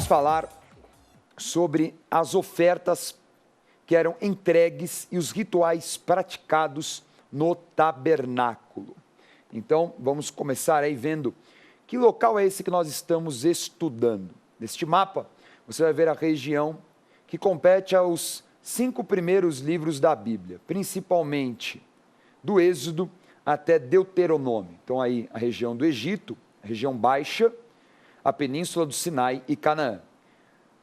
falar sobre as ofertas que eram entregues e os rituais praticados no tabernáculo. Então, vamos começar aí vendo que local é esse que nós estamos estudando. Neste mapa, você vai ver a região que compete aos 5 primeiros livros da Bíblia, principalmente do Êxodo até Deuteronômio. Então, aí a região do Egito, a região baixa, a península do Sinai e Canaã.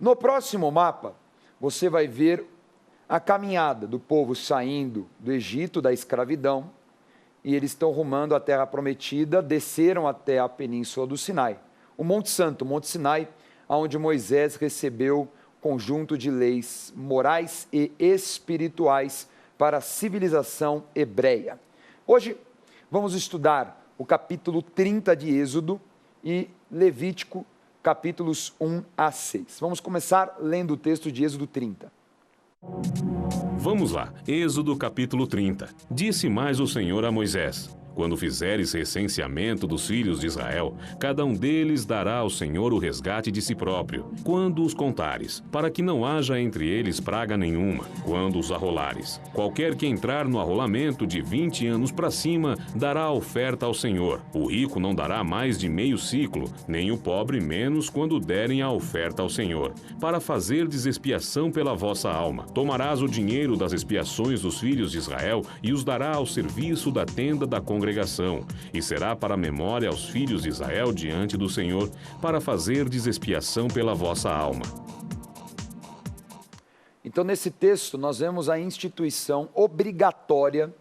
No próximo mapa, você vai ver a caminhada do povo saindo do Egito, da escravidão, e eles estão rumando à Terra Prometida, desceram até a península do Sinai. O Monte Santo, o Monte Sinai, onde Moisés recebeu conjunto de leis morais e espirituais para a civilização hebreia. Hoje, vamos estudar o capítulo 30 de Êxodo e Levítico, capítulos 1 a 6. Vamos começar lendo o texto de Êxodo 30. Vamos lá, Êxodo capítulo 30. Disse mais o Senhor a Moisés: quando fizeres recenseamento dos filhos de Israel, cada um deles dará ao Senhor o resgate de si próprio, quando os contares, para que não haja entre eles praga nenhuma, quando os arrolares. Qualquer que entrar no arrolamento de 20 anos para cima, dará a oferta ao Senhor. O rico não dará mais de meio ciclo, nem o pobre menos quando derem a oferta ao Senhor, para fazerdes expiação pela vossa alma. Tomarás o dinheiro das expiações dos filhos de Israel e os dará ao serviço da tenda da congregação, e será para memória aos filhos de Israel diante do Senhor, para fazerdes expiação pela vossa alma. Então, nesse texto, nós vemos a instituição obrigatória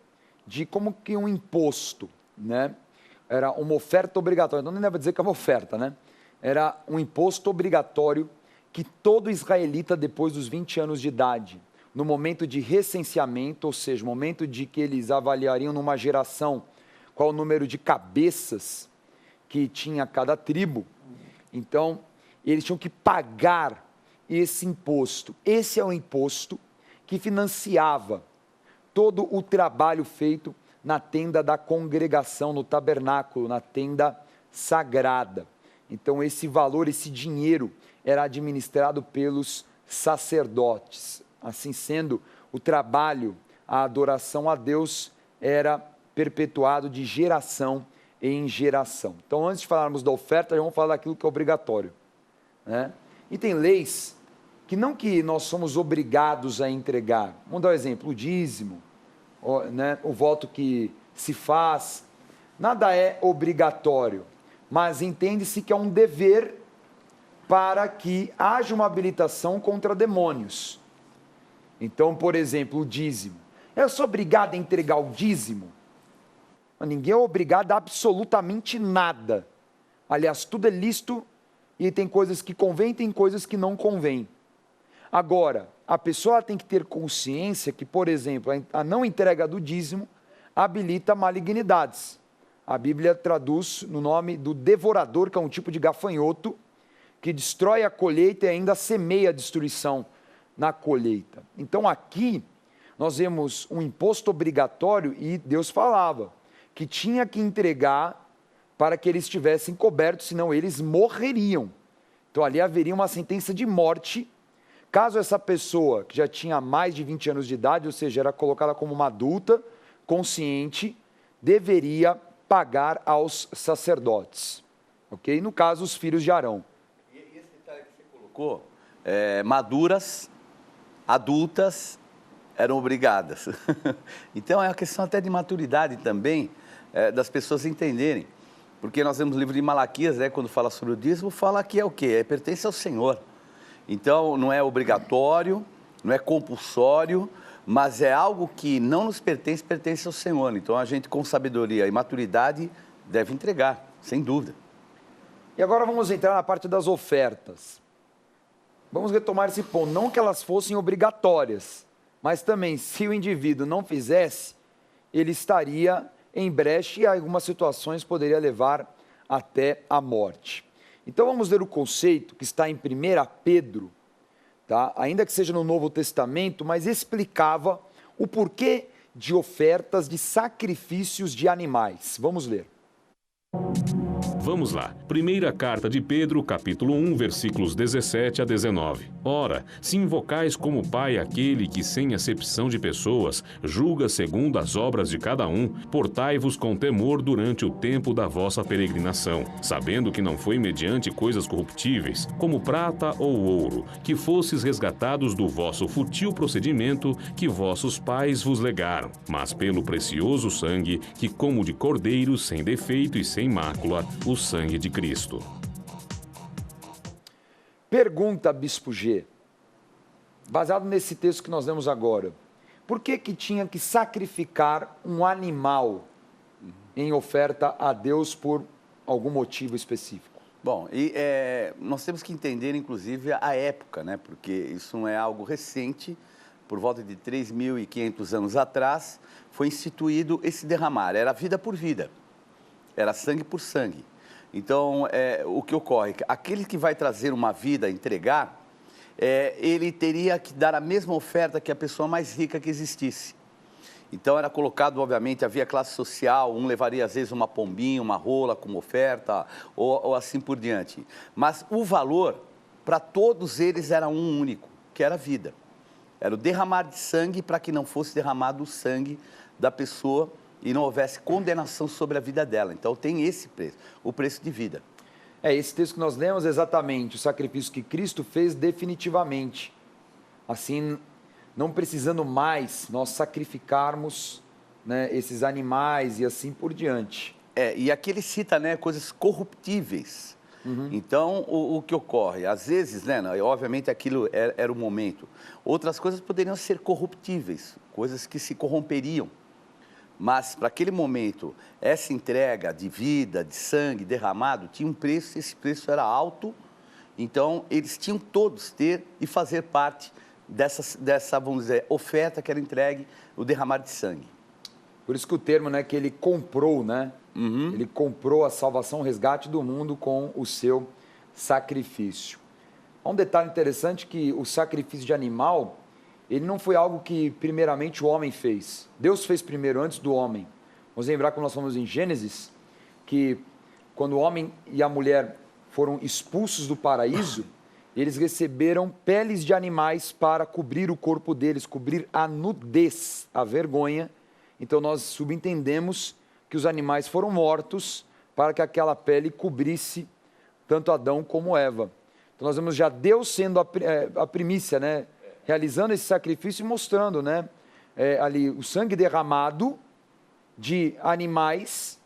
de como que um imposto, né? Era uma oferta obrigatória, então nem deve dizer que é uma oferta, né? Era um imposto obrigatório que todo israelita, depois dos 20 anos de idade, no momento de recenseamento, ou seja, no momento de que eles avaliariam numa geração qual o número de cabeças que tinha cada tribo, então eles tinham que pagar esse imposto. Esse é o imposto que financiava todo o trabalho feito na tenda da congregação, no tabernáculo, na tenda sagrada. Então esse valor, esse dinheiro era administrado pelos sacerdotes. Assim sendo, o trabalho, a adoração a Deus era perpetuado de geração em geração. Então, antes de falarmos da oferta, já vamos falar daquilo que é obrigatório, né? E tem leis que não que nós somos obrigados a entregar. Vamos dar um exemplo, o dízimo, né? O voto que se faz, nada é obrigatório, mas entende-se que é um dever para que haja uma habilitação contra demônios. Então, por exemplo, o dízimo. Eu sou obrigado a entregar o dízimo? Ninguém é obrigado a absolutamente nada. Aliás, tudo é lícito e tem coisas que convêm e tem coisas que não convêm. Agora, a pessoa tem que ter consciência que, por exemplo, a não entrega do dízimo habilita malignidades. A Bíblia traduz no nome do devorador, que é um tipo de gafanhoto, que destrói a colheita e ainda semeia a destruição na colheita. Então aqui nós vemos um imposto obrigatório e Deus falava que tinha que entregar para que eles estivessem cobertos, senão eles morreriam. Então ali haveria uma sentença de morte, caso essa pessoa, que já tinha mais de 20 anos de idade, ou seja, era colocada como uma adulta, consciente, deveria pagar aos sacerdotes. Ok? No caso, os filhos de Arão. E esse detalhe que você colocou, maduras, adultas, eram obrigadas. Então é uma questão até de maturidade também, das pessoas entenderem. Porque nós vemos o livro de Malaquias, quando fala sobre o dízimo, fala que é o quê? Pertence ao Senhor. Então não é obrigatório, não é compulsório, mas é algo que não nos pertence, pertence ao Senhor. Então a gente, com sabedoria e maturidade, deve entregar, sem dúvida. E agora vamos entrar na parte das ofertas. Vamos retomar esse ponto, não que elas fossem obrigatórias, mas também, se o indivíduo não fizesse, ele estaria em brecha e em algumas situações poderia levar até a morte. Então vamos ler o conceito que está em 1 Pedro, tá? Ainda que seja no Novo Testamento, mas explicava o porquê de ofertas de sacrifícios de animais. Vamos ler. Vamos lá. Primeira carta de Pedro, capítulo 1, versículos 17 a 19. Ora, se invocais como Pai aquele que, sem acepção de pessoas, julga segundo as obras de cada um, portai-vos com temor durante o tempo da vossa peregrinação, sabendo que não foi mediante coisas corruptíveis, como prata ou ouro, que fosses resgatados do vosso fútil procedimento que vossos pais vos legaram, mas pelo precioso sangue, que como de cordeiro, sem defeito e sem mácula, o sangue de Cristo. Pergunta, Bispo G, baseado nesse texto que nós lemos agora, por que tinha que sacrificar um animal em oferta a Deus por algum motivo específico? Bom, nós temos que entender, inclusive, a época, né? Porque isso não é algo recente. Por volta de 3.500 anos atrás, foi instituído esse derramar. Era vida por vida, era sangue por sangue. Então, o que ocorre? Aquele que vai trazer uma vida, entregar, ele teria que dar a mesma oferta que a pessoa mais rica que existisse. Então, era colocado, obviamente, havia classe social, um levaria, às vezes, uma pombinha, uma rola como oferta, ou assim por diante. Mas o valor, para todos eles, era um único, que era a vida. Era o derramar de sangue para que não fosse derramado o sangue da pessoa e não houvesse condenação sobre a vida dela. Então, tem esse preço, o preço de vida. Esse texto que nós lemos exatamente, o sacrifício que Cristo fez definitivamente. Assim, não precisando mais nós sacrificarmos, né, esses animais e assim por diante. E aqui ele cita, né, coisas corruptíveis. Então, o que ocorre? Às vezes, né, obviamente aquilo era o momento. Outras coisas poderiam ser corruptíveis, coisas que se corromperiam. Mas, para aquele momento, essa entrega de vida, de sangue derramado, tinha um preço, esse preço era alto. Então, eles tinham todos ter e fazer parte dessa, vamos dizer, oferta que era entregue, o derramar de sangue. Por isso que o termo, né, que ele comprou, né? Ele comprou a salvação, o resgate do mundo com o seu sacrifício. Há um detalhe interessante que o sacrifício de animal, ele não foi algo que primeiramente o homem fez. Deus fez primeiro, antes do homem. Vamos lembrar quando nós falamos em Gênesis, que quando o homem e a mulher foram expulsos do paraíso, eles receberam peles de animais para cobrir o corpo deles, cobrir a nudez, a vergonha. Então nós subentendemos que os animais foram mortos para que aquela pele cobrisse tanto Adão como Eva. Então nós vemos já Deus sendo a primícia, né? Realizando esse sacrifício e mostrando, né, ali o sangue derramado de animais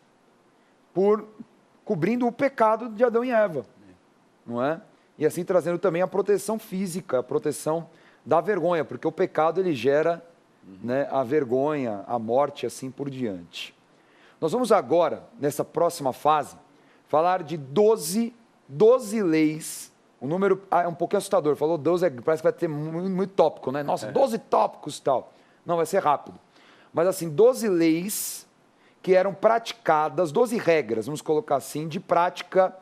cobrindo o pecado de Adão e Eva, não é? E assim trazendo também a proteção física, a proteção da vergonha, porque o pecado ele gera, né, a vergonha, a morte, assim por diante. Nós vamos agora, nessa próxima fase, falar de 12 leis. O número é um pouquinho assustador, falou 12, parece que vai ter muito tópico, né? Nossa, 12 tópicos e tal. Não, vai ser rápido. Mas assim, 12 leis que eram praticadas, 12 regras, vamos colocar assim, de prática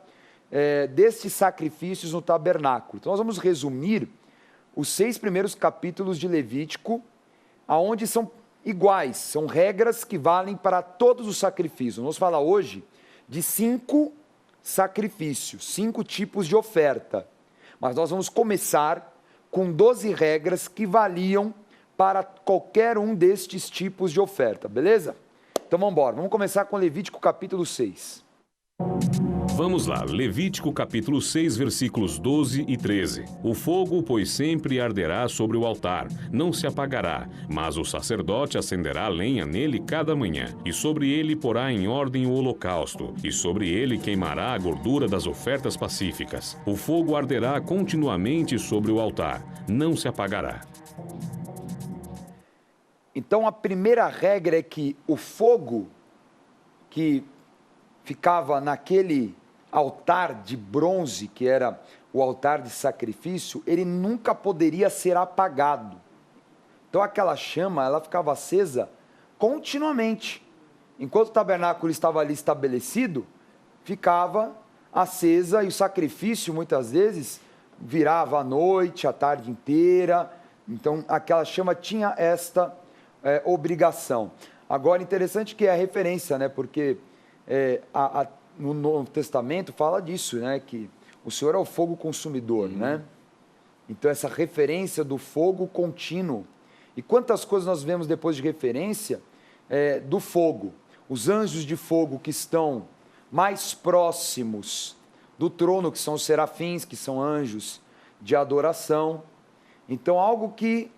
destes sacrifícios no tabernáculo. Então nós vamos resumir os 6 primeiros capítulos de Levítico, aonde são iguais, são regras que valem para todos os sacrifícios. Vamos falar hoje de 5 sacrifícios, 5 tipos de oferta. Mas nós vamos começar com 12 regras que valiam para qualquer um destes tipos de oferta, beleza? Então vamos embora, vamos começar com Levítico capítulo 6. Vamos lá, Levítico capítulo 6, versículos 12 e 13. O fogo, pois, sempre arderá sobre o altar, não se apagará, mas o sacerdote acenderá lenha nele cada manhã, e sobre ele porá em ordem o holocausto, e sobre ele queimará a gordura das ofertas pacíficas. O fogo arderá continuamente sobre o altar, não se apagará. Então a primeira regra é que o fogo que ficava naquele altar de bronze, que era o altar de sacrifício, ele nunca poderia ser apagado. Então aquela chama, ela ficava acesa continuamente. Enquanto o tabernáculo estava ali estabelecido, ficava acesa, e o sacrifício muitas vezes virava à noite, a tarde inteira. Então aquela chama tinha esta obrigação. Agora, interessante que é a referência, né? Porque no Novo Testamento fala disso, né? Que o Senhor é o fogo consumidor, né? Então, essa referência do fogo contínuo. E quantas coisas nós vemos depois de referência do fogo? Os anjos de fogo que estão mais próximos do trono, que são os serafins, que são anjos de adoração. Então, algo que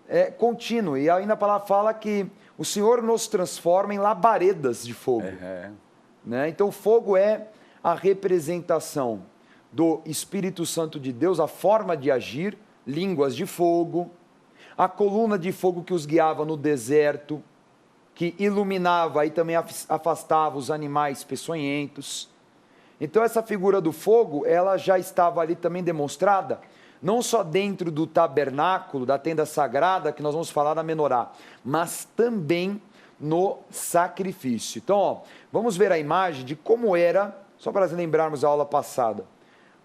é contínuo. E ainda a palavra fala que o Senhor nos transforma em labaredas de fogo. Né? Então, o fogo é a representação do Espírito Santo de Deus, a forma de agir, línguas de fogo, a coluna de fogo que os guiava no deserto, que iluminava e também afastava os animais peçonhentos. Então, essa figura do fogo, ela já estava ali também demonstrada, não só dentro do tabernáculo, da tenda sagrada, que nós vamos falar na menorá, mas também no sacrifício. Então, ó, vamos ver a imagem de como era, só para lembrarmos a aula passada,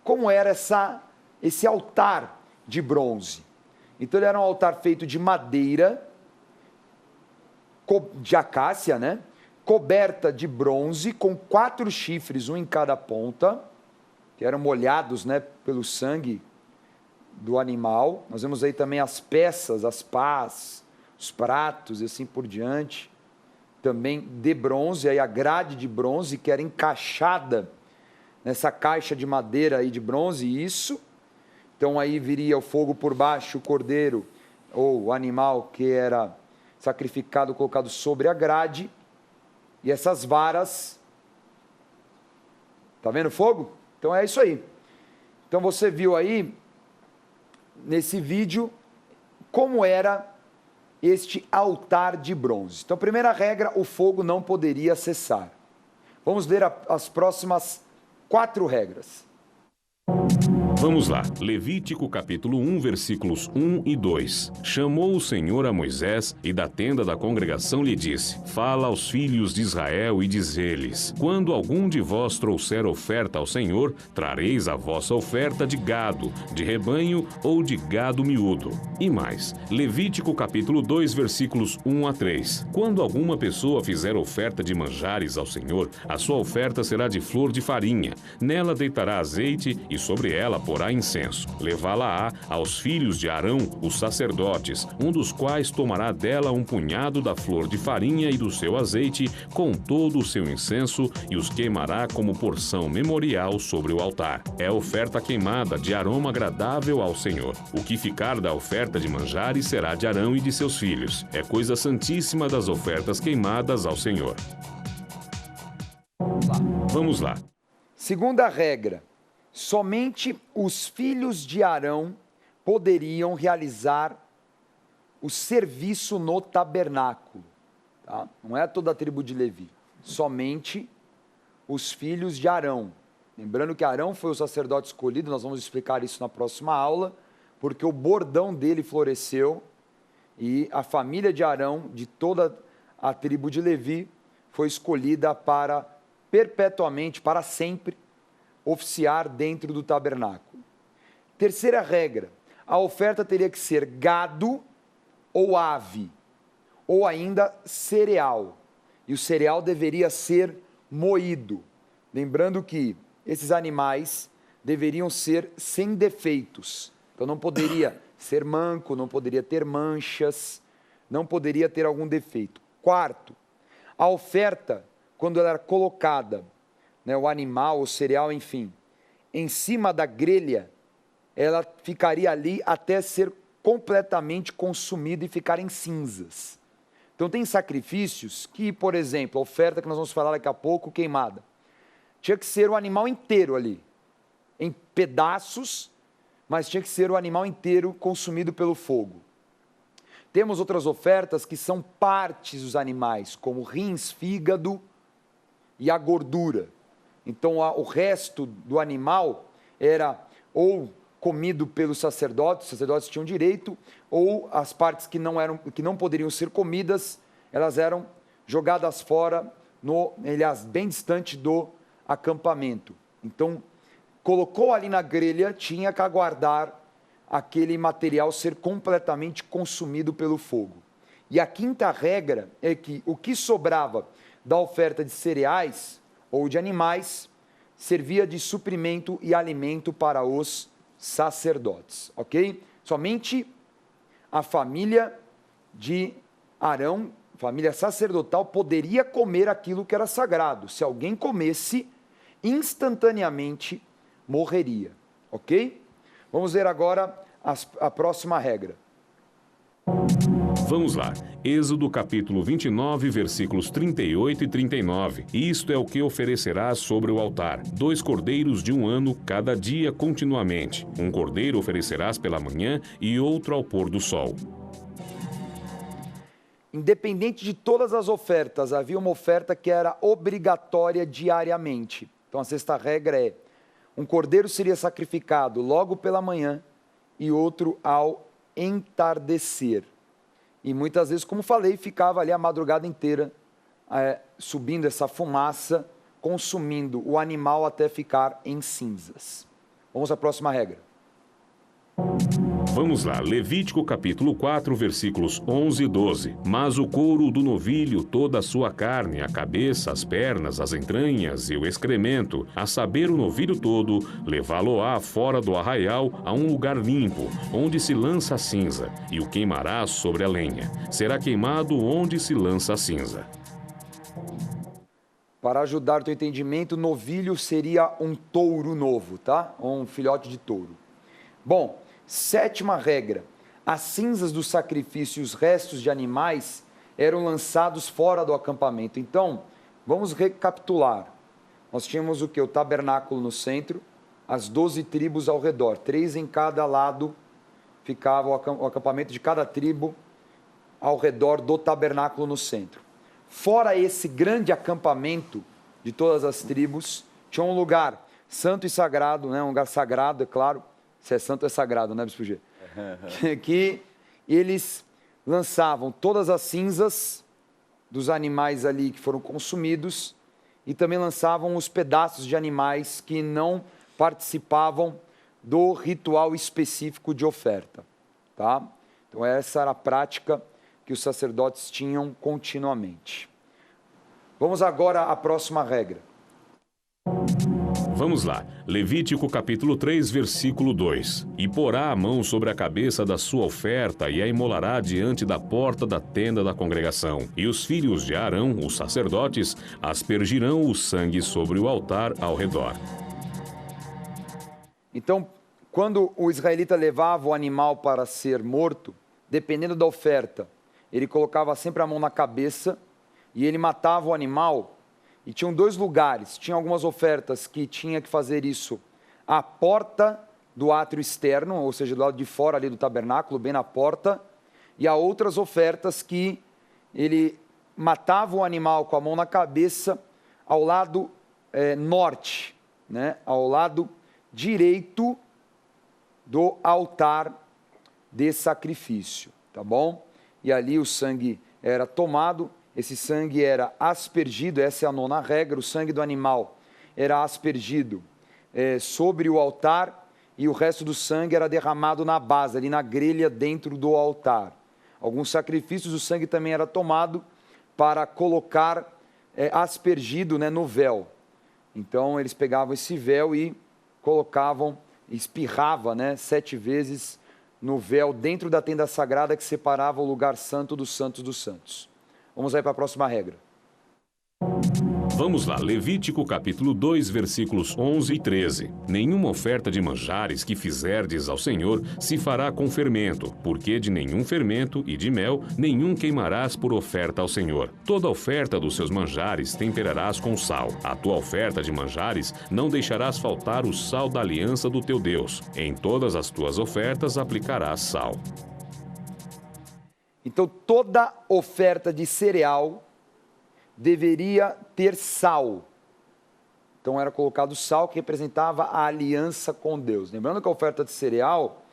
como era esse altar de bronze. Então, ele era um altar feito de madeira, de acácia, né? Coberta de bronze, com 4 chifres, um em cada ponta, que eram molhados, né, pelo sangue do animal. Nós vemos aí também as peças, as pás, os pratos e assim por diante, também de bronze, aí a grade de bronze que era encaixada nessa caixa de madeira aí de bronze, isso. Então aí viria o fogo por baixo, o cordeiro ou o animal que era sacrificado, colocado sobre a grade, e essas varas, tá vendo o fogo? Então é isso aí. Então você viu aí, nesse vídeo, como era este altar de bronze. Então, primeira regra, o fogo não poderia cessar. Vamos ler as próximas 4 regras. Vamos lá, Levítico capítulo 1, versículos 1 e 2. Chamou o Senhor a Moisés e da tenda da congregação lhe disse: Fala aos filhos de Israel e diz-lhes: Quando algum de vós trouxer oferta ao Senhor, trareis a vossa oferta de gado, de rebanho ou de gado miúdo. E mais, Levítico capítulo 2, versículos 1 a 3. Quando alguma pessoa fizer oferta de manjares ao Senhor, a sua oferta será de flor de farinha. Nela deitará azeite e sobre ela porá incenso. Levá-la-á aos filhos de Arão, os sacerdotes, um dos quais tomará dela um punhado da flor de farinha e do seu azeite, com todo o seu incenso, e os queimará como porção memorial sobre o altar. É oferta queimada de aroma agradável ao Senhor. O que ficar da oferta de manjares será de Arão e de seus filhos. É coisa santíssima das ofertas queimadas ao Senhor. Vamos lá. Segunda regra. Somente os filhos de Arão poderiam realizar o serviço no tabernáculo. Tá? Não é toda a tribo de Levi. Somente os filhos de Arão. Lembrando que Arão foi o sacerdote escolhido, nós vamos explicar isso na próxima aula, porque o bordão dele floresceu e a família de Arão, de toda a tribo de Levi, foi escolhida para perpetuamente, para sempre, oficiar dentro do tabernáculo. Terceira regra, a oferta teria que ser gado ou ave, ou ainda cereal. E o cereal deveria ser moído. Lembrando que esses animais deveriam ser sem defeitos. Então não poderia ser manco, não poderia ter manchas, não poderia ter algum defeito. Quarto, a oferta, quando ela era colocada, né, o animal, o cereal, enfim, em cima da grelha, ela ficaria ali até ser completamente consumida e ficar em cinzas. Então tem sacrifícios que, por exemplo, a oferta que nós vamos falar daqui a pouco, queimada, tinha que ser o animal inteiro ali, em pedaços, mas tinha que ser o animal inteiro consumido pelo fogo. Temos outras ofertas que são partes dos animais, como rins, fígado e a gordura. Então, o resto do animal era ou comido pelos sacerdotes, os sacerdotes tinham direito, ou as partes que não poderiam ser comidas, elas eram jogadas fora, aliás, bem distante do acampamento. Então, colocou ali na grelha, tinha que aguardar aquele material ser completamente consumido pelo fogo. E a quinta regra é que o que sobrava da oferta de cereais, ou de animais, servia de suprimento e alimento para os sacerdotes, ok? Somente a família de Arão, família sacerdotal, poderia comer aquilo que era sagrado. Se alguém comesse, instantaneamente morreria, ok? Vamos ver agora a próxima regra. Vamos lá. Êxodo capítulo 29, versículos 38 e 39. Isto é o que oferecerás sobre o altar: 2 cordeiros de 1 ano cada dia continuamente. Um cordeiro oferecerás pela manhã e outro ao pôr do sol. Independente de todas as ofertas, havia uma oferta que era obrigatória diariamente. Então a sexta regra é: um cordeiro seria sacrificado logo pela manhã e outro ao entardecer. E muitas vezes, como falei, ficava ali a madrugada inteira subindo essa fumaça, consumindo o animal até ficar em cinzas. Vamos à próxima regra. Vamos lá, Levítico capítulo 4, versículos 11 e 12. Mas o couro do novilho, toda a sua carne, a cabeça, as pernas, as entranhas e o excremento, a saber o novilho todo, levá-lo-á fora do arraial a um lugar limpo, onde se lança a cinza, e o queimará sobre a lenha. Será queimado onde se lança a cinza. Para ajudar o teu entendimento, novilho seria um touro novo, tá? Um filhote de touro. Bom, sétima regra: as cinzas do sacrifício e os restos de animais eram lançados fora do acampamento. Então, vamos recapitular. Nós tínhamos o que? O tabernáculo no centro, as 12 tribos ao redor, 3 em cada lado, ficava o acampamento de cada tribo ao redor do tabernáculo no centro. Fora esse grande acampamento de todas as tribos, tinha um lugar santo e sagrado, né? Um lugar sagrado, é claro. Se é santo, é sagrado, né, Bispo G? Que eles lançavam todas as cinzas dos animais ali que foram consumidos e também lançavam os pedaços de animais que não participavam do ritual específico de oferta, tá? Então essa era a prática que os sacerdotes tinham continuamente. Vamos agora à próxima regra. Vamos lá, Levítico capítulo 3, versículo 2. E porá a mão sobre a cabeça da sua oferta e a imolará diante da porta da tenda da congregação. E os filhos de Arão, os sacerdotes, aspergirão o sangue sobre o altar ao redor. Então, quando o israelita levava o animal para ser morto, dependendo da oferta, ele colocava sempre a mão na cabeça e ele matava o animal. E tinham 2 lugares. Tinha algumas ofertas que tinha que fazer isso à porta do átrio externo, ou seja, do lado de fora ali do tabernáculo, bem na porta. E há outras ofertas que ele matava o animal com a mão na cabeça ao lado norte, né? Ao lado direito do altar de sacrifício, tá bom? E ali o sangue era tomado. Esse sangue era aspergido, essa é a 9ª regra, o sangue do animal era aspergido sobre o altar e o resto do sangue era derramado na base, ali na grelha dentro do altar. Alguns sacrifícios o sangue também era tomado para colocar aspergido, né, no véu. Então eles pegavam esse véu e colocavam, espirrava, né, 7 vezes no véu dentro da tenda sagrada que separava o lugar santo dos santos dos santos. Vamos aí para a próxima regra. Vamos lá, Levítico capítulo 2, versículos 11 e 13. Nenhuma oferta de manjares que fizerdes ao Senhor se fará com fermento, porque de nenhum fermento e de mel nenhum queimarás por oferta ao Senhor. Toda oferta dos seus manjares temperarás com sal. A tua oferta de manjares não deixarás faltar o sal da aliança do teu Deus. Em todas as tuas ofertas aplicarás sal. Então, toda oferta de cereal deveria ter sal. Então, era colocado sal que representava a aliança com Deus. Lembrando que a oferta de cereal,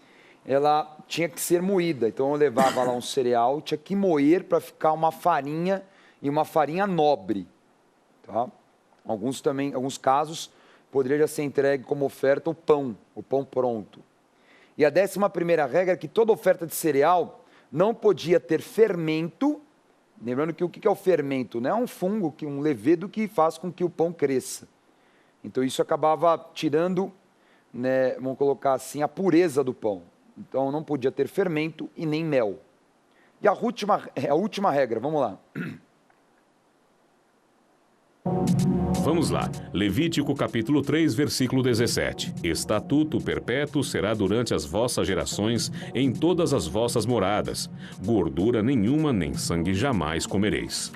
ela tinha que ser moída. Então, eu levava lá um cereal, tinha que moer para ficar uma farinha, e uma farinha nobre. Tá? Alguns casos, poderia ser entregue como oferta o pão pronto. E a 11ª regra é que toda oferta de cereal não podia ter fermento, Lembrando que o que é o fermento? Não é um fungo, um levedo que faz com que o pão cresça. Então isso acabava tirando, né, vamos colocar assim, a pureza do pão. Então não podia ter fermento e nem mel. E a última regra, vamos lá. Vamos lá. Levítico capítulo 3, versículo 17. Estatuto perpétuo será durante as vossas gerações em todas as vossas moradas. Gordura nenhuma nem sangue jamais comereis.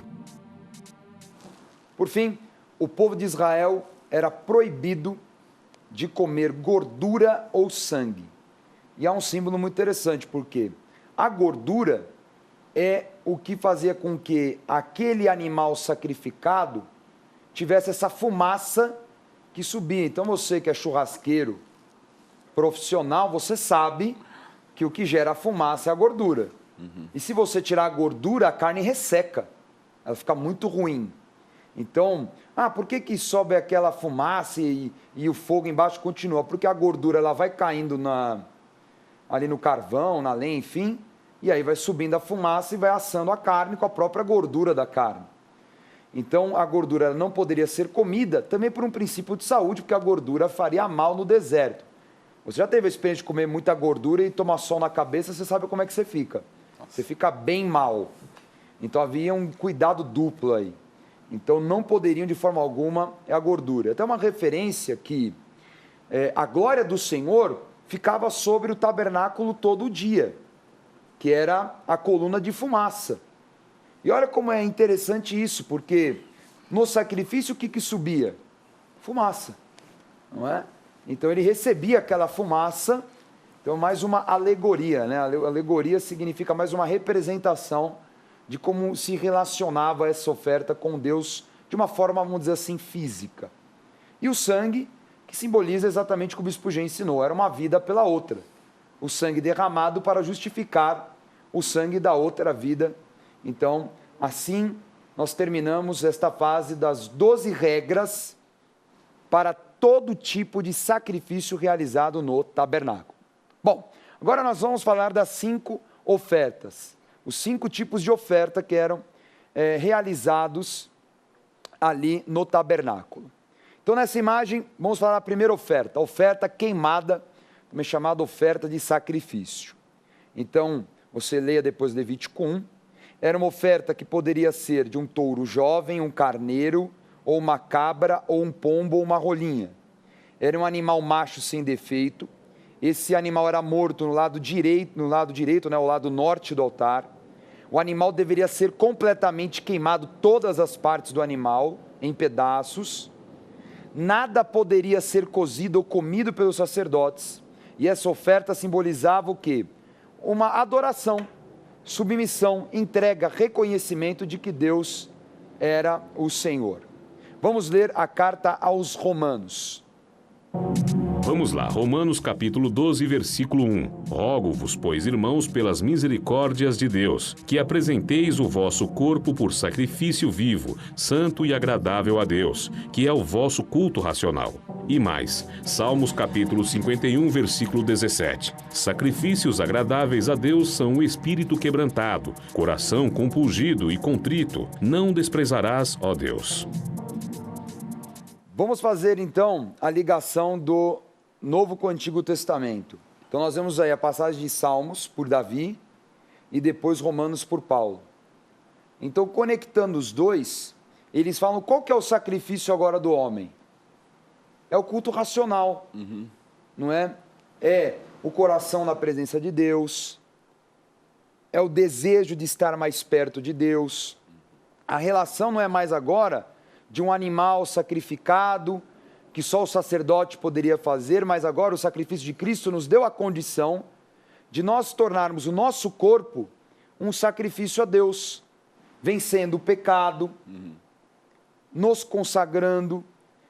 Por fim, o povo de Israel era proibido de comer gordura ou sangue. E há um símbolo muito interessante, porque a gordura é o que fazia com que aquele animal sacrificado tivesse essa fumaça que subia. Então você que é churrasqueiro profissional, você sabe que o que gera a fumaça é a gordura. E se você tirar a gordura, a carne resseca. Ela fica muito ruim. Então, por que sobe aquela fumaça e o fogo embaixo continua? Porque a gordura ela vai caindo ali no carvão, na lenha, enfim, e aí vai subindo a fumaça e vai assando a carne com a própria gordura da carne. Então, a gordura não poderia ser comida, também por um princípio de saúde, porque a gordura faria mal no deserto. Você já teve a experiência de comer muita gordura e tomar sol na cabeça, você sabe como é que você fica. Você fica bem mal. Então, havia um cuidado duplo aí. Então, não poderiam de forma alguma a gordura. Até uma referência que a glória do Senhor ficava sobre o tabernáculo todo o dia, que era a coluna de fumaça. E olha como é interessante isso, porque no sacrifício o que subia? Fumaça, não é? Então ele recebia aquela fumaça, então mais uma alegoria, né? Alegoria significa mais uma representação de como se relacionava essa oferta com Deus de uma forma, vamos dizer assim, física. E o sangue, que simboliza exatamente o que o bispo Jean ensinou, era uma vida pela outra. O sangue derramado para justificar o sangue da outra vida. Então, assim, nós terminamos esta fase das 12 regras para todo tipo de sacrifício realizado no tabernáculo. Bom, agora nós vamos falar das 5 ofertas. Os 5 tipos de oferta que eram realizados ali no tabernáculo. Então, nessa imagem, vamos falar a primeira oferta, a oferta queimada, também chamada oferta de sacrifício. Então, você leia depois Levítico 1, era uma oferta que poderia ser de um touro jovem, um carneiro, ou uma cabra, ou um pombo, ou uma rolinha. Era um animal macho sem defeito. Esse animal era morto no lado direito, né, ao lado norte do altar. O animal deveria ser completamente queimado, todas as partes do animal, em pedaços. Nada poderia ser cozido ou comido pelos sacerdotes. E essa oferta simbolizava o quê? Uma adoração, submissão, entrega, reconhecimento de que Deus era o Senhor. Vamos ler a carta aos Romanos. Vamos lá, Romanos capítulo 12, versículo 1. Rogo-vos, pois, irmãos, pelas misericórdias de Deus, que apresenteis o vosso corpo por sacrifício vivo, santo e agradável a Deus, que é o vosso culto racional. E mais, Salmos capítulo 51, versículo 17. Sacrifícios agradáveis a Deus são o espírito quebrantado, coração compungido e contrito. Não desprezarás, ó Deus. Vamos fazer então a ligação do Novo com o Antigo Testamento. Então nós vemos aí a passagem de Salmos por Davi e depois Romanos por Paulo. Então, conectando os dois, eles falam qual que é o sacrifício agora do homem? É o culto racional, não é? É o coração na presença de Deus, é o desejo de estar mais perto de Deus. A relação não é mais agora de um animal sacrificado, que só o sacerdote poderia fazer, mas agora o sacrifício de Cristo nos deu a condição de nós tornarmos o nosso corpo um sacrifício a Deus, vencendo o pecado, nos consagrando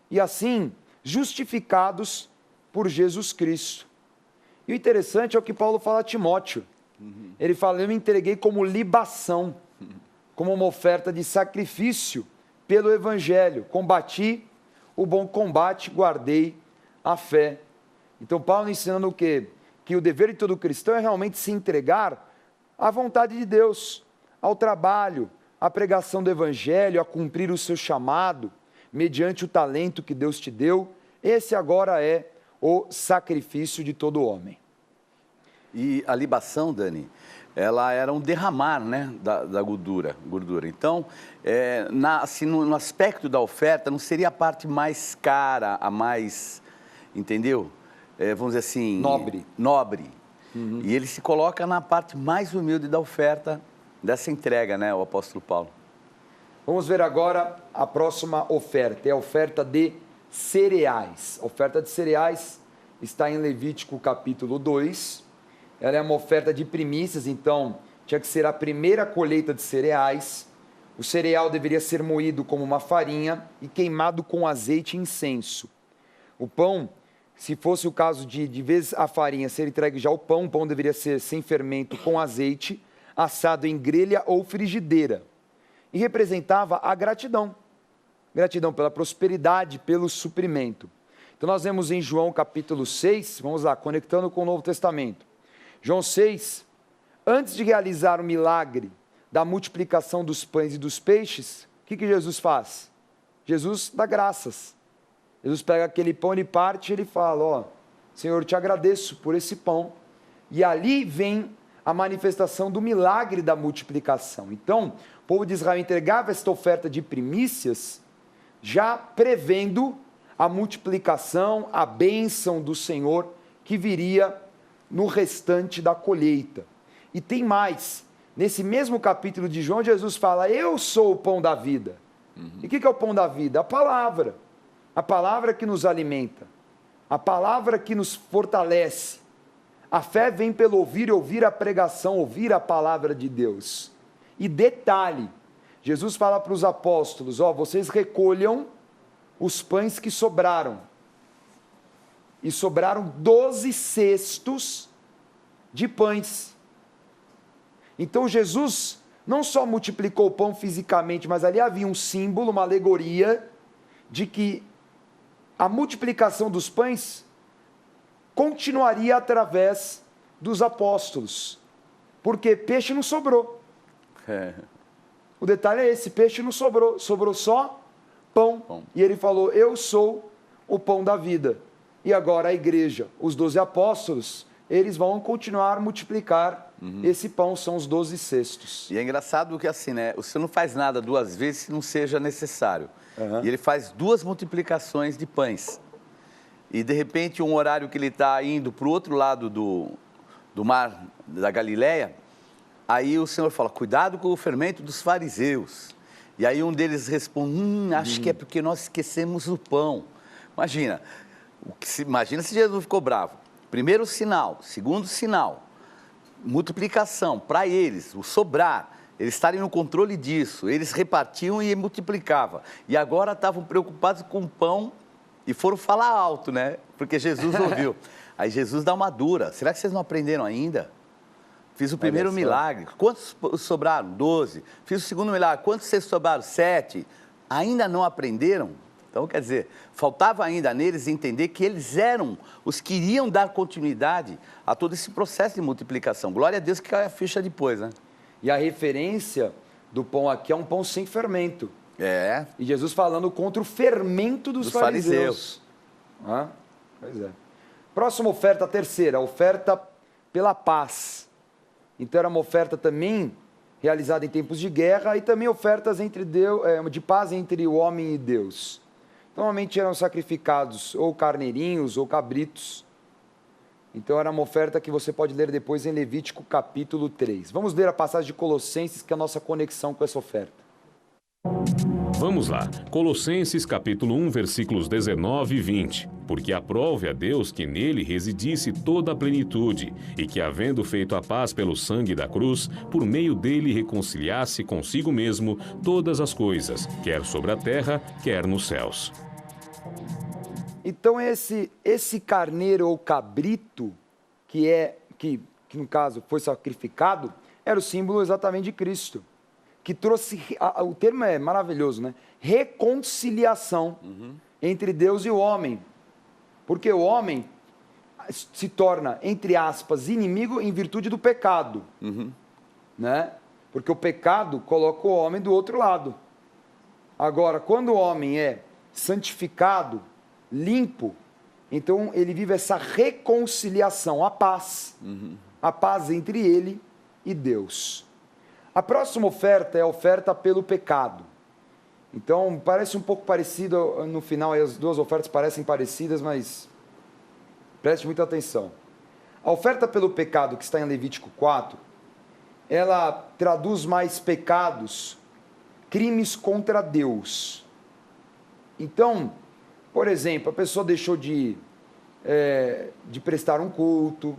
e assim justificados por Jesus Cristo. E o interessante é o que Paulo fala a Timóteo. Ele fala, eu me entreguei como libação, como uma oferta de sacrifício pelo Evangelho, combati o bom combate, guardei a fé. Então Paulo ensinando o quê? Que o dever de todo cristão é realmente se entregar à vontade de Deus, ao trabalho, à pregação do evangelho, a cumprir o seu chamado, mediante o talento que Deus te deu, esse agora é o sacrifício de todo homem. E a libação, Dani, ela era um derramar, né, da gordura. Então, assim, no aspecto da oferta, não seria a parte mais cara, a mais, entendeu? Vamos dizer assim... Nobre. Uhum. E ele se coloca na parte mais humilde da oferta, dessa entrega, né, o apóstolo Paulo. Vamos ver agora a próxima oferta, é a oferta de cereais. A oferta de cereais está em Levítico capítulo 2, ela é uma oferta de primícias, então tinha que ser a primeira colheita de cereais. O cereal deveria ser moído como uma farinha e queimado com azeite e incenso. O pão, se fosse o caso de vez a farinha ser entregue já ao pão, o pão deveria ser sem fermento com azeite, assado em grelha ou frigideira. E representava a gratidão. Gratidão pela prosperidade, pelo suprimento. Então nós vemos em João capítulo 6, vamos lá, conectando com o Novo Testamento. João 6, antes de realizar o milagre da multiplicação dos pães e dos peixes, o que Jesus faz? Jesus dá graças. Jesus pega aquele pão, ele parte e ele fala, ó, Senhor, eu te agradeço por esse pão. E ali vem a manifestação do milagre da multiplicação. Então, o povo de Israel entregava esta oferta de primícias, já prevendo a multiplicação, a bênção do Senhor que viria no restante da colheita. E tem mais, nesse mesmo capítulo de João, Jesus fala, eu sou o pão da vida. E o que é o pão da vida? A palavra que nos alimenta, a palavra que nos fortalece. A fé vem pelo ouvir e ouvir a pregação, ouvir a palavra de Deus. E detalhe, Jesus fala para os apóstolos, ó, vocês recolham os pães que sobraram. E sobraram 12 cestos de pães. Então Jesus não só multiplicou o pão fisicamente, mas ali havia um símbolo, uma alegoria, de que a multiplicação dos pães continuaria através dos apóstolos. Porque peixe não sobrou. O detalhe é esse, peixe não sobrou, sobrou só pão. E ele falou, eu sou o pão da vida. E agora a igreja, os 12 apóstolos, eles vão continuar a multiplicar esse pão, são os 12 cestos. E é engraçado que assim, né? O Senhor não faz nada 2 vezes se não seja necessário. E ele faz 2 multiplicações de pães. E de repente, um horário que ele está indo para o outro lado do mar da Galileia, aí o Senhor fala, cuidado com o fermento dos fariseus. E aí um deles responde, acho que é porque nós esquecemos o pão. Imagina se Jesus ficou bravo. Primeiro sinal, segundo sinal, multiplicação para eles, o sobrar. Eles estarem no controle disso, eles repartiam e multiplicavam. E agora estavam preocupados com o pão e foram falar alto, né? Porque Jesus ouviu. Aí Jesus dá uma dura. Será que vocês não aprenderam ainda? Fiz o primeiro milagre. Quantos sobraram? 12. Fiz o segundo milagre. Quantos vocês sobraram? 7. Ainda não aprenderam? Então, quer dizer, faltava ainda neles entender que eles eram os que iriam dar continuidade a todo esse processo de multiplicação. Glória a Deus que cai a ficha depois, né? E a referência do pão aqui é um pão sem fermento. E Jesus falando contra o fermento dos fariseus. Pois é. Próxima oferta, a terceira, a oferta pela paz. Então era uma oferta também realizada em tempos de guerra e também ofertas de paz entre o homem e Deus. Normalmente eram sacrificados ou carneirinhos ou cabritos. Então era uma oferta que você pode ler depois em Levítico capítulo 3. Vamos ler a passagem de Colossenses, que é a nossa conexão com essa oferta. Vamos lá, Colossenses capítulo 1, versículos 19 e 20. Porque aprove a Deus que nele residisse toda a plenitude, e que, havendo feito a paz pelo sangue da cruz, por meio dele reconciliasse consigo mesmo todas as coisas, quer sobre a terra, quer nos céus. Então esse carneiro ou cabrito, que no caso foi sacrificado, era o símbolo exatamente de Cristo. Que trouxe, o termo é maravilhoso, né? Reconciliação entre Deus e o homem. Porque o homem se torna, entre aspas, inimigo em virtude do pecado. Né? porque o pecado coloca o homem do outro lado. Agora, quando o homem é santificado, limpo, então ele vive essa reconciliação, a paz. A paz entre ele e Deus. A próxima oferta é a oferta pelo pecado. Então, parece um pouco parecido, no final as duas ofertas parecem parecidas, mas preste muita atenção. A oferta pelo pecado, que está em Levítico 4, ela traduz mais pecados, crimes contra Deus. Então, por exemplo, a pessoa deixou de prestar um culto,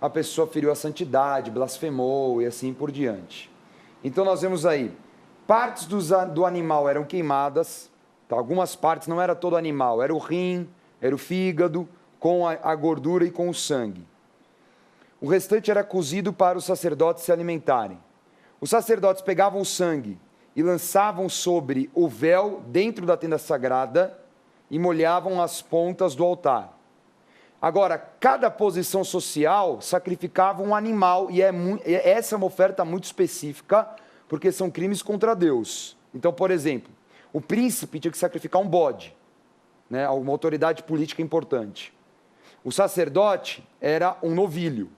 a pessoa feriu a santidade, blasfemou e assim por diante. Então nós vemos aí, partes do animal eram queimadas, tá? Algumas partes, não era todo animal, era o rim, era o fígado, com a gordura e com o sangue. O restante era cozido para os sacerdotes se alimentarem. Os sacerdotes pegavam o sangue e lançavam sobre o véu dentro da tenda sagrada e molhavam as pontas do altar. Agora, cada posição social sacrificava um animal, e essa é uma oferta muito específica, porque são crimes contra Deus. Então, por exemplo, o príncipe tinha que sacrificar um bode, né, uma autoridade política importante. O sacerdote era um novilho.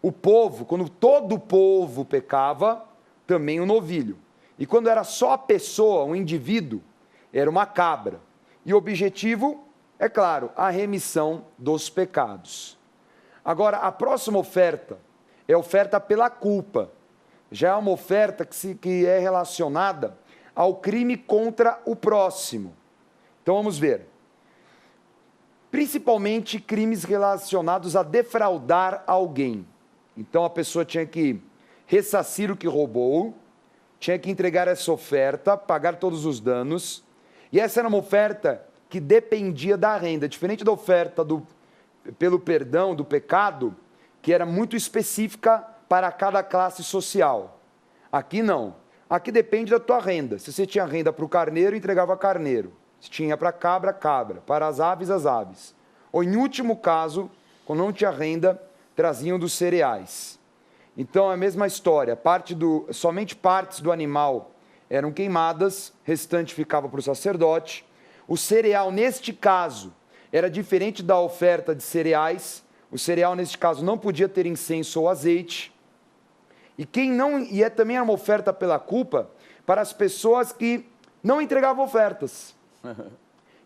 O povo, quando todo o povo pecava, também um novilho. E quando era só a pessoa, um indivíduo, era uma cabra. E o objetivo, é claro, a remissão dos pecados. Agora, a próxima oferta é a oferta pela culpa. Já é uma oferta que é relacionada ao crime contra o próximo. Então vamos ver. Principalmente crimes relacionados a defraudar alguém. Então a pessoa tinha que ressarcir o que roubou, tinha que entregar essa oferta, pagar todos os danos. E essa era uma oferta que dependia da renda, diferente da oferta pelo perdão do pecado, que era muito específica para cada classe social. Aqui não. Aqui depende da tua renda. Se você tinha renda para o carneiro, entregava carneiro. Se tinha para cabra, cabra. Para as aves, as aves. Ou em último caso, quando não tinha renda, traziam dos cereais. Então é a mesma história. Somente partes do animal eram queimadas, restante ficava para o sacerdote. O cereal, neste caso, era diferente da oferta de cereais. O cereal, neste caso, não podia ter incenso ou azeite. Também era uma oferta pela culpa para as pessoas que não entregavam ofertas.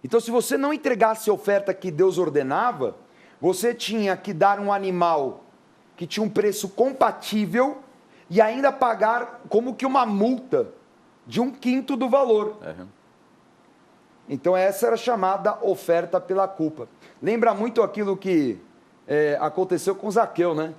Então, se você não entregasse a oferta que Deus ordenava, você tinha que dar um animal que tinha um preço compatível e ainda pagar como que uma multa de 1/5 do valor. Então essa era chamada oferta pela culpa. Lembra muito aquilo que aconteceu com Zaqueu, né?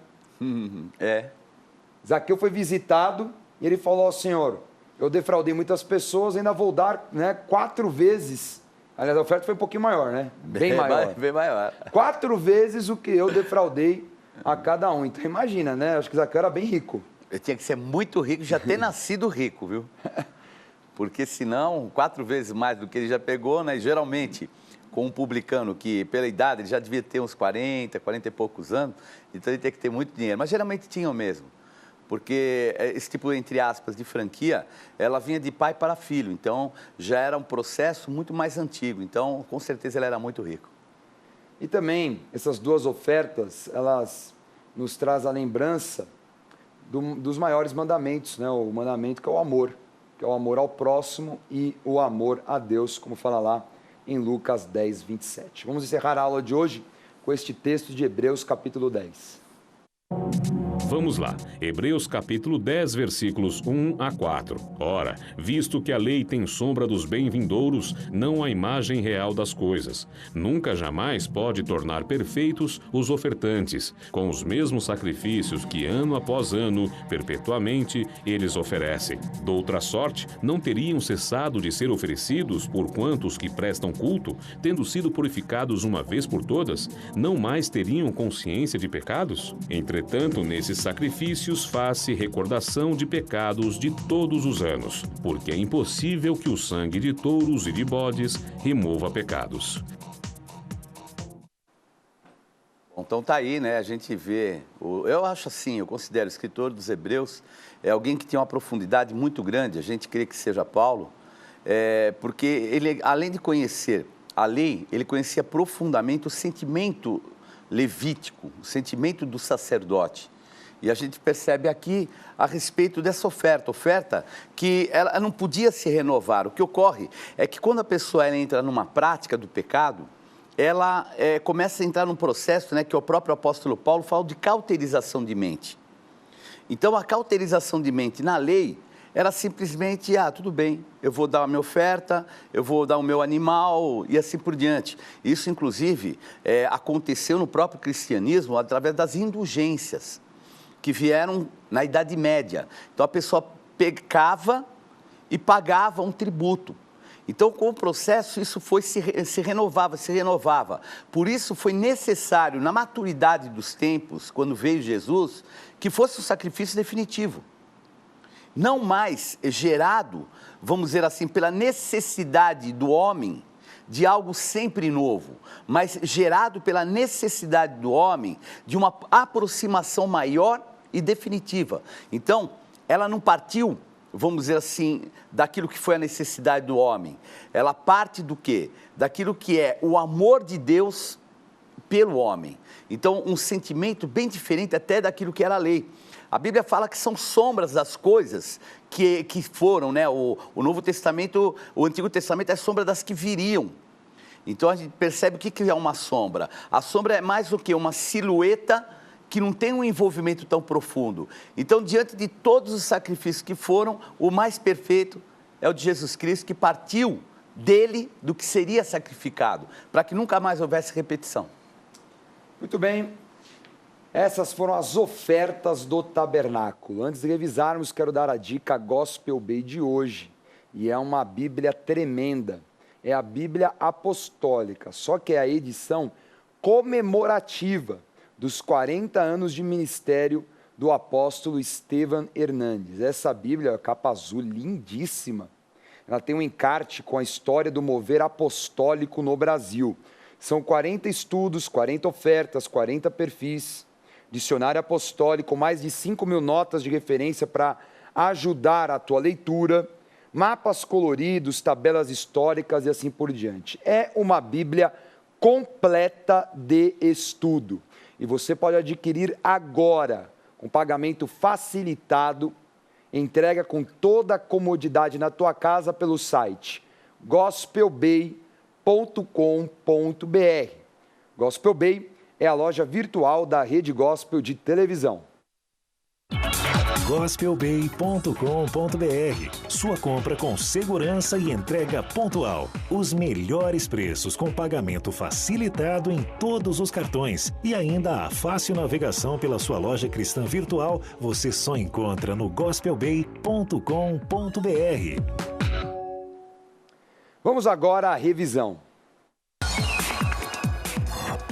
Zaqueu foi visitado e ele falou ao Senhor, eu defraudei muitas pessoas, ainda vou dar 4 vezes. Aliás, a oferta foi um pouquinho maior, né? Bem maior. Bem maior. 4 vezes o que eu defraudei a cada um. Então imagina, né? Acho que Zaqueu era bem rico. Eu tinha que ser muito rico, já ter nascido rico, viu? Porque senão, 4 vezes mais do que ele já pegou, né? Geralmente, com um publicano que, pela idade, ele já devia ter uns 40 e poucos anos, então ele tinha que ter muito dinheiro. Mas geralmente tinham mesmo, porque esse tipo, entre aspas, de franquia, ela vinha de pai para filho, então já era um processo muito mais antigo, então com certeza ele era muito rico. E também, essas duas ofertas, elas nos trazem a lembrança dos maiores mandamentos, né? O mandamento que é o amor. Que é o amor ao próximo e o amor a Deus, como fala lá em Lucas 10, 27. Vamos encerrar a aula de hoje com este texto de Hebreus, capítulo 10. Vamos lá, Hebreus capítulo 10, versículos 1 a 4. Ora, visto que a lei tem sombra dos bem-vindouros, não a imagem real das coisas, nunca jamais pode tornar perfeitos os ofertantes, com os mesmos sacrifícios que ano após ano, perpetuamente, eles oferecem. Doutra sorte, não teriam cessado de ser oferecidos por quantos que prestam culto, tendo sido purificados uma vez por todas, não mais teriam consciência de pecados? Entretanto, nesses sacrifícios faz-se recordação de pecados de todos os anos, porque é impossível que o sangue de touros e de bodes remova pecados. Então tá aí, né? A gente vê, eu acho assim, eu considero o escritor dos Hebreus é alguém que tem uma profundidade muito grande, a gente crê que seja Paulo, porque ele, além de conhecer a lei, ele conhecia profundamente o sentimento levítico, o sentimento do sacerdote. E a gente percebe aqui a respeito dessa oferta que ela não podia se renovar. O que ocorre é que quando a pessoa entra numa prática do pecado, ela começa a entrar num processo, né, que o próprio apóstolo Paulo fala de cauterização de mente. Então, a cauterização de mente na lei era simplesmente, tudo bem, eu vou dar a minha oferta, eu vou dar o meu animal e assim por diante. Isso, inclusive, aconteceu no próprio cristianismo através das indulgências, que vieram na Idade Média. Então, a pessoa pecava e pagava um tributo. Então, com o processo, isso se renovava. Por isso, foi necessário, na maturidade dos tempos, quando veio Jesus, que fosse o sacrifício definitivo. Não mais gerado, vamos dizer assim, pela necessidade do homem de algo sempre novo, mas gerado pela necessidade do homem de uma aproximação maior e definitiva. Então, ela não partiu, vamos dizer assim, daquilo que foi a necessidade do homem. Ela parte do quê? Daquilo que é o amor de Deus pelo homem. Então, um sentimento bem diferente até daquilo que era a lei. A Bíblia fala que são sombras das coisas que foram, né? O Novo Testamento, o Antigo Testamento é sombra das que viriam. Então, a gente percebe o que é uma sombra. A sombra é mais do que uma silhueta que não tem um envolvimento tão profundo. Então, diante de todos os sacrifícios que foram, o mais perfeito é o de Jesus Cristo, que partiu dele, do que seria sacrificado, para que nunca mais houvesse repetição. Muito bem. Essas foram as ofertas do tabernáculo. Antes de revisarmos, quero dar a dica Gospel Bay de hoje. E é uma Bíblia tremenda. É a Bíblia Apostólica, só que é a edição comemorativa dos 40 anos de ministério do apóstolo Estevam Hernandes. Essa Bíblia, capa azul, lindíssima. Ela tem um encarte com a história do mover apostólico no Brasil. São 40 estudos, 40 ofertas, 40 perfis, dicionário apostólico, mais de 5.000 notas de referência para ajudar a tua leitura, mapas coloridos, tabelas históricas e assim por diante. É uma Bíblia completa de estudo. E você pode adquirir agora, com pagamento facilitado, entrega com toda a comodidade na tua casa pelo site gospelbay.com.br. Gospel Bay é a loja virtual da Rede Gospel de televisão. gospelbay.com.br. Sua compra com segurança e entrega pontual. Os melhores preços com pagamento facilitado em todos os cartões. E ainda a fácil navegação pela sua loja cristã virtual você só encontra no gospelbay.com.br. Vamos agora à revisão.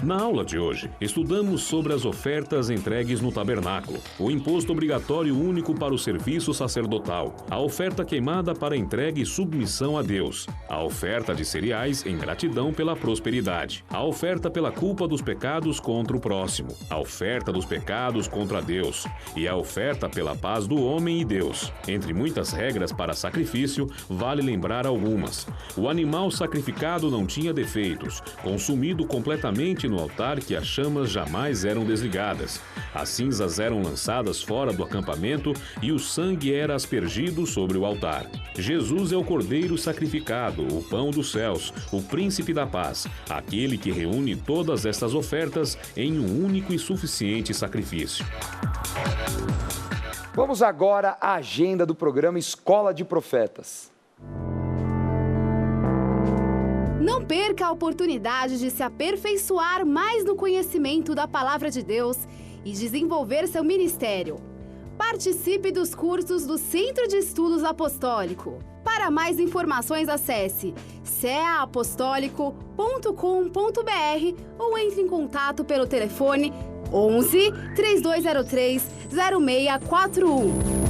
Na aula de hoje, estudamos sobre as ofertas entregues no tabernáculo, o imposto obrigatório único para o serviço sacerdotal, a oferta queimada para entrega e submissão a Deus, a oferta de cereais em gratidão pela prosperidade, a oferta pela culpa dos pecados contra o próximo, a oferta dos pecados contra Deus e a oferta pela paz do homem e Deus. Entre muitas regras para sacrifício, vale lembrar algumas. O animal sacrificado não tinha defeitos, consumido completamente no altar que as chamas jamais eram desligadas. As cinzas eram lançadas fora do acampamento e o sangue era aspergido sobre o altar. Jesus é o Cordeiro sacrificado, o pão dos céus, o príncipe da paz, aquele que reúne todas estas ofertas em um único e suficiente sacrifício. Vamos agora à agenda do programa Escola de Profetas. Não perca a oportunidade de se aperfeiçoar mais no conhecimento da Palavra de Deus e desenvolver seu ministério. Participe dos cursos do Centro de Estudos Apostólico. Para mais informações, acesse ceaapostólico.com.br ou entre em contato pelo telefone 11 3203 0641.